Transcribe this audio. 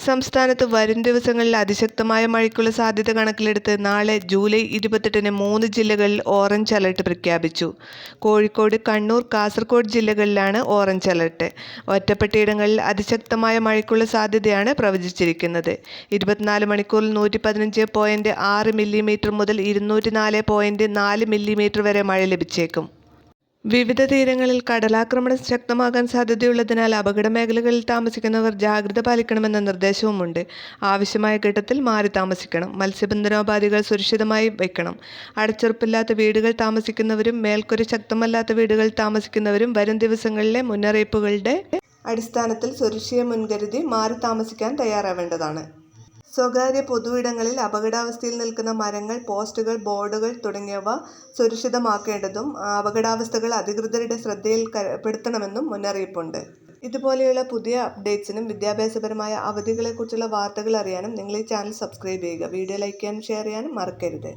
സംസ്ഥാനത്ത് വരും ദിവസങ്ങളിൽ അതിശക്തമായ മഴയ്ക്കുള്ള സാധ്യത കണക്കിലെടുത്ത് നാളെ ജൂലൈ 28-ന് 3 ജില്ലകളിൽ ഓറഞ്ച് അലർട്ട് പ്രഖ്യാപിച്ചു. കോഴിക്കോട്, കണ്ണൂർ, കാസർഗോഡ് ജില്ലകളിലാണ് ഓറഞ്ച് അലർട്ട്. ഒറ്റപ്പെട്ടയിടങ്ങളിൽ അതിശക്തമായ മഴയ്ക്കുള്ള സാധ്യതയാണ് പ്രവചിച്ചിരിക്കുന്നത്. 24 മണിക്കൂറിൽ 115.6 മില്ലിമീറ്റർ മുതൽ 204.4 മില്ലിമീറ്റർ വരെ മഴ ലഭിച്ചേക്കും. വിവിധ തീരങ്ങളിൽ കടലാക്രമണം ശക്തമാകാൻ സാധ്യതയുള്ളതിനാൽ അപകട മേഖലകളിൽ താമസിക്കുന്നവർ ജാഗ്രത പാലിക്കണമെന്ന നിർദ്ദേശവുമുണ്ട്. ആവശ്യമായ ഘട്ടത്തിൽ മാറി താമസിക്കണം. മത്സ്യബന്ധനോപാധികൾ സുരക്ഷിതമായി വയ്ക്കണം. അടച്ചുറപ്പില്ലാത്ത വീടുകളിൽ താമസിക്കുന്നവരും മേൽക്കൂര ശക്തമല്ലാത്ത വീടുകളിൽ താമസിക്കുന്നവരും വരും ദിവസങ്ങളിലെ മുന്നറിയിപ്പുകളുടെ അടിസ്ഥാനത്തിൽ സുരക്ഷയെ മുൻകരുതി മാറി താമസിക്കാൻ തയ്യാറാവേണ്ടതാണ്. സ്വകാര്യ പൊതുയിടങ്ങളിൽ അപകടാവസ്ഥയിൽ നിൽക്കുന്ന മരങ്ങൾ, പോസ്റ്റുകൾ, ബോർഡുകൾ തുടങ്ങിയവ സുരക്ഷിതമാക്കേണ്ടതും അപകടാവസ്ഥകൾ അധികൃതരുടെ ശ്രദ്ധയിൽപ്പെടുത്തണമെന്നും മുന്നറിയിപ്പുണ്ട്. ഇതുപോലെയുള്ള പുതിയ അപ്ഡേറ്റ്സിനും വിദ്യാഭ്യാസപരമായ അവധികളെക്കുറിച്ചുള്ള വാർത്തകൾ അറിയാനും നിങ്ങൾ ഈ ചാനൽ സബ്സ്ക്രൈബ് ചെയ്യുക. വീഡിയോ ലൈക്ക് ചെയ്യാനും ഷെയർ ചെയ്യാനും മറക്കരുത്.